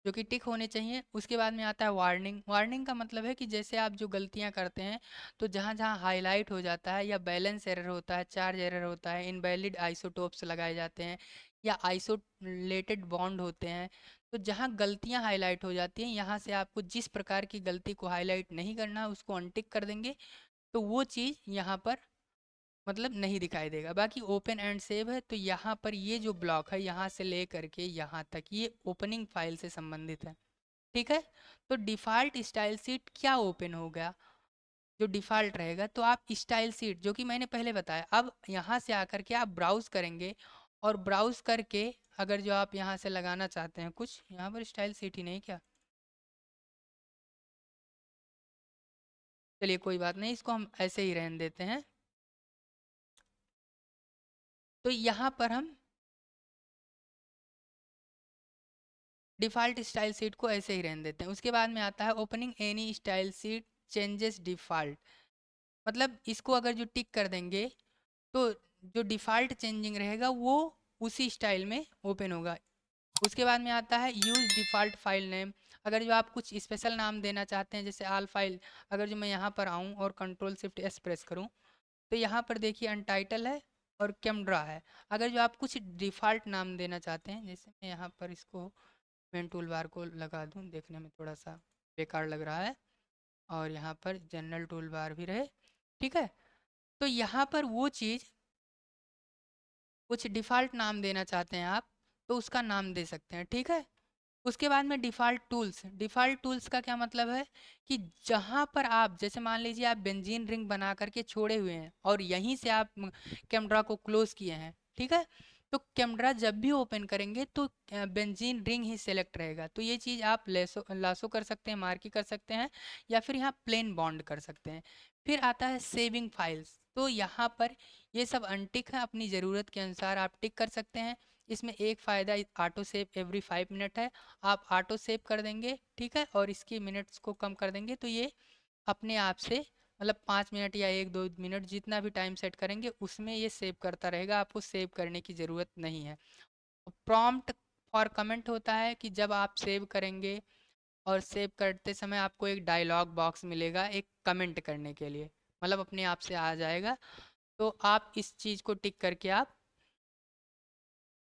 जो कि टिक होने चाहिए। उसके बाद में आता है वार्निंग। वार्निंग का मतलब है कि जैसे आप जो गलतियां करते हैं, तो जहाँ जहाँ हाईलाइट हो जाता है या बैलेंस एरर होता है, चार्ज एरर होता है, इनवैलिड आइसोटोप्स लगाए जाते हैं या आइसोलेटेड बॉन्ड होते हैं, तो जहाँ गलतियाँ हाईलाइट हो जाती हैं, यहाँ से आपको जिस प्रकार की गलती को हाईलाइट नहीं करना है उसको अनटिक कर देंगे, तो वो चीज़ यहाँ पर मतलब नहीं दिखाई देगा। बाकी ओपन एंड सेव है, तो यहाँ पर ये जो ब्लॉक है यहाँ से ले करके यहाँ तक ये ओपनिंग फाइल से संबंधित है। ठीक है, तो डिफ़ॉल्ट स्टाइल सीट क्या ओपन हो गया, जो डिफ़ॉल्ट रहेगा, तो आप स्टाइल सीट जो कि मैंने पहले बताया, अब यहाँ से आकर के आप ब्राउज़ करेंगे और ब्राउज़ करके अगर जो आप यहाँ से लगाना चाहते हैं कुछ, यहाँ पर स्टाइल सीट ही नहीं क्या, चलिए कोई बात नहीं, इसको हम ऐसे ही रहने देते हैं। तो यहाँ पर हम डिफ़ॉल्ट स्टाइल शीट को ऐसे ही रहने देते हैं। उसके बाद में आता है opening any style sheet changes default, मतलब इसको अगर जो टिक कर देंगे तो जो डिफ़ॉल्ट चेंजिंग रहेगा वो उसी स्टाइल में ओपन होगा। उसके बाद में आता है यूज़ डिफ़ॉल्ट फाइल नेम, अगर जो आप कुछ स्पेशल नाम देना चाहते हैं जैसे आल फाइल, अगर जो मैं यहाँ पर आऊँ और कंट्रोल शिफ्ट एस प्रेस करूँ तो यहाँ पर देखिए अनटाइटल है और कैमरा है। अगर जो आप कुछ डिफ़ॉल्ट नाम देना चाहते हैं, जैसे मैं यहाँ पर इसको मेन टूल बार को लगा दूँ, देखने में थोड़ा सा बेकार लग रहा है, और यहाँ पर जनरल टूल बार भी रहे, ठीक है। तो यहाँ पर वो चीज़ कुछ डिफ़ॉल्ट नाम देना चाहते हैं आप तो उसका नाम दे सकते हैं, ठीक है। उसके बाद में डिफ़ॉल्ट टूल्स का क्या मतलब है कि जहाँ पर आप जैसे मान लीजिए आप बेंजीन रिंग बना करके छोड़े हुए हैं और यहीं से आप कैमरा को क्लोज किए हैं, ठीक है। तो कैमरा जब भी ओपन करेंगे तो बेंजीन रिंग ही सेलेक्ट रहेगा। तो ये चीज़ आप लासो कर सकते हैं, मार्की कर सकते हैं, या फिर यहाँ प्लेन बॉन्ड कर सकते हैं। फिर आता है सेविंग फाइल्स, तो यहाँ पर ये सब अनटिक है, अपनी ज़रूरत के अनुसार आप टिक कर सकते हैं। इसमें एक फ़ायदा ऑटो सेव एवरी 5 मिनट है, आप ऑटो सेव कर देंगे, ठीक है, और इसकी मिनट्स को कम कर देंगे तो ये अपने आप से मतलब 5 मिनट या 1-2 मिनट जितना भी टाइम सेट करेंगे उसमें ये सेव करता रहेगा, आपको सेव करने की ज़रूरत नहीं है। प्रॉम्प्ट फॉर कमेंट होता है कि जब आप सेव करेंगे और सेव करते समय आपको एक डायलॉग बॉक्स मिलेगा एक कमेंट करने के लिए, मतलब अपने आप से आ जाएगा। तो आप इस चीज़ को टिक करके आप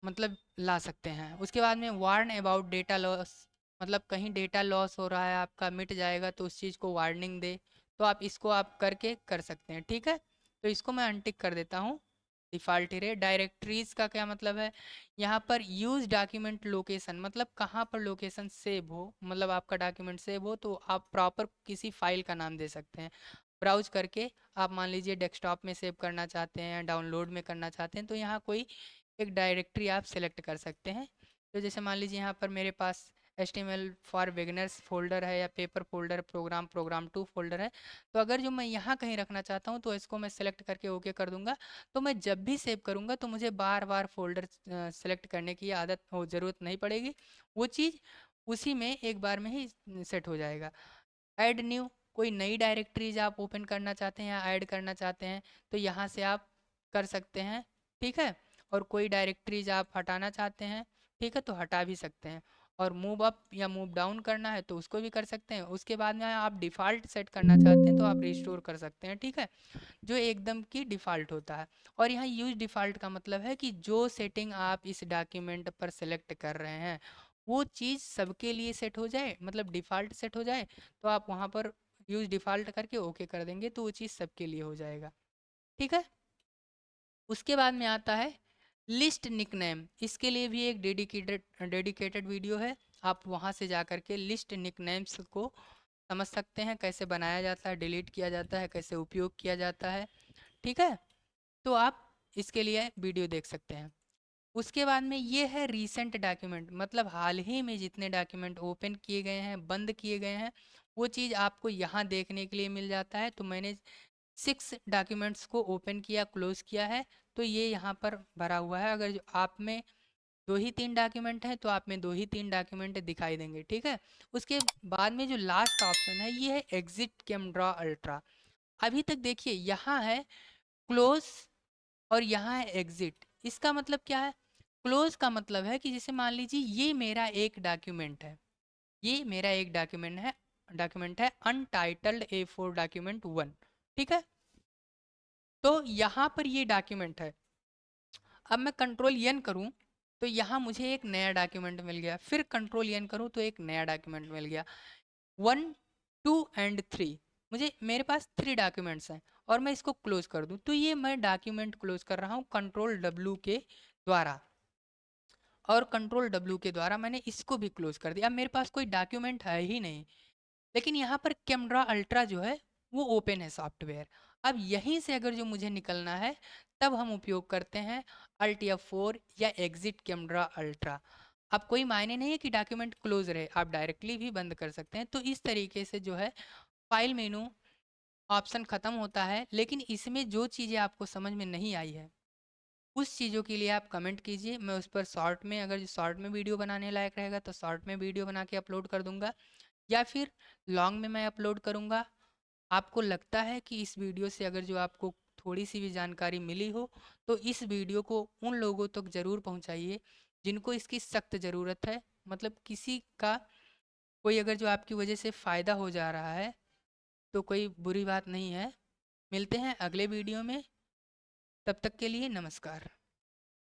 मतलब ला सकते हैं। उसके बाद में वार्न अबाउट डेटा लॉस, मतलब कहीं डेटा लॉस हो रहा है आपका, मिट जाएगा तो उस चीज़ को वार्निंग दे, तो आप इसको आप करके कर सकते हैं, ठीक है। तो इसको मैं अनटिक कर देता हूँ। डिफ़ॉल्ट ही रहे। डायरेक्टरीज का क्या मतलब है, यहाँ पर यूज़ डॉक्यूमेंट लोकेशन, मतलब कहाँ पर लोकेशन सेव हो, मतलब आपका डॉक्यूमेंट सेव हो तो आप प्रॉपर किसी फाइल का नाम दे सकते हैं। ब्राउज करके आप मान लीजिए डेस्कटॉप में सेव करना चाहते हैं, डाउनलोड में करना चाहते हैं, तो यहाँ कोई एक डायरेक्टरी आप सेलेक्ट कर सकते हैं। तो जैसे मान लीजिए यहाँ पर मेरे पास HTML फॉर बिगिनर्स फोल्डर है या पेपर फोल्डर, प्रोग्राम 2 फोल्डर है, तो अगर जो मैं यहाँ कहीं रखना चाहता हूँ तो इसको मैं सेलेक्ट करके ओके कर दूंगा। तो मैं जब भी सेव करूँगा तो मुझे बार बार फोल्डर सेलेक्ट करने की आदत हो ज़रूरत नहीं पड़ेगी, वो चीज़ उसी में एक बार में ही सेट हो जाएगा। ऐड न्यू, कोई नई डायरेक्टरीज आप ओपन करना चाहते हैं या ऐड करना चाहते हैं तो यहाँ से आप कर सकते हैं, ठीक है। और कोई डायरेक्टरीज आप हटाना चाहते हैं, ठीक है, तो हटा भी सकते हैं। और मूव अप या मूव डाउन करना है तो उसको भी कर सकते हैं। उसके बाद में आप डिफ़ॉल्ट सेट करना चाहते हैं तो आप रिस्टोर कर सकते हैं, ठीक है, जो एकदम की डिफ़ॉल्ट होता है। और यहाँ यूज डिफ़ॉल्ट का मतलब है कि जो सेटिंग आप इस डॉक्यूमेंट पर सेलेक्ट कर रहे हैं वो चीज़ सबके लिए सेट हो जाए, मतलब डिफ़ॉल्ट सेट हो जाए, तो आप वहाँ पर यूज डिफ़ॉल्ट करके ओके कर देंगे तो वो चीज़ सबके लिए हो जाएगा, ठीक है। उसके बाद में आता है लिस्ट निकनेम, इसके लिए भी एक डेडिकेटेड वीडियो है, आप वहाँ से जा कर के लिस्ट निकनेम्स को समझ सकते हैं, कैसे बनाया जाता है, डिलीट किया जाता है, कैसे उपयोग किया जाता है, ठीक है। तो आप इसके लिए वीडियो देख सकते हैं। उसके बाद में ये है रीसेंट डॉक्यूमेंट, मतलब हाल ही में जितने डॉक्यूमेंट ओपन किए गए हैं, बंद किए गए हैं, वो चीज़ आपको यहाँ देखने के लिए मिल जाता है। तो मैंने 6 डॉक्यूमेंट्स को ओपन किया, क्लोज किया है, तो ये यहाँ पर भरा हुआ है। अगर जो आप में 2 ही 3 डॉक्यूमेंट हैं तो आप में 2 ही 3 डॉक्यूमेंट दिखाई देंगे, ठीक है। उसके बाद में जो लास्ट ऑप्शन है ये है एग्जिट कैमरा अल्ट्रा। अभी तक देखिए यहाँ है क्लोज और यहाँ है एग्जिट, इसका मतलब क्या है। क्लोज का मतलब है कि जैसे मान लीजिए ये मेरा एक डॉक्यूमेंट है, ये मेरा एक डॉक्यूमेंट है अनटाइटल्ड A4 डॉक्यूमेंट 1, ठीक है। तो यहाँ पर ये डॉक्यूमेंट है। अब मैं कंट्रोल एन करूँ तो यहाँ मुझे एक नया डॉक्यूमेंट मिल गया, फिर कंट्रोल एन करूँ तो एक नया डॉक्यूमेंट मिल गया। 1 2 एंड 3, मुझे मेरे पास 3 डॉक्यूमेंट्स हैं और मैं इसको क्लोज कर दूं तो ये मैं डॉक्यूमेंट क्लोज कर रहा हूँ कंट्रोल W के द्वारा, और कंट्रोल W के द्वारा मैंने इसको भी क्लोज कर दिया। अब मेरे पास कोई डॉक्यूमेंट है ही नहीं, लेकिन यहाँ पर कैमरा अल्ट्रा जो है वो ओपन है सॉफ्टवेयर। अब यहीं से अगर जो मुझे निकलना है तब हम उपयोग करते हैं Alt F4 या एग्जिट कैमरा अल्ट्रा। अब कोई मायने नहीं है कि डॉक्यूमेंट क्लोज रहे, आप डायरेक्टली भी बंद कर सकते हैं। तो इस तरीके से जो है फाइल मेनू ऑप्शन ख़त्म होता है। लेकिन इसमें जो चीज़ें आपको समझ में नहीं आई है उस चीज़ों के लिए आप कमेंट कीजिए, मैं उस पर शॉर्ट में, अगर शॉर्ट में वीडियो बनाने लायक रहेगा तो शॉर्ट में वीडियो बना के अपलोड कर दूंगा, या फिर लॉन्ग में मैं अपलोड करूंगा। आपको लगता है कि इस वीडियो से अगर जो आपको थोड़ी सी भी जानकारी मिली हो तो इस वीडियो को उन लोगों तक ज़रूर पहुंचाइए जिनको इसकी सख्त ज़रूरत है। मतलब किसी का कोई अगर जो आपकी वजह से फ़ायदा हो जा रहा है तो कोई बुरी बात नहीं है। मिलते हैं अगले वीडियो में, तब तक के लिए नमस्कार।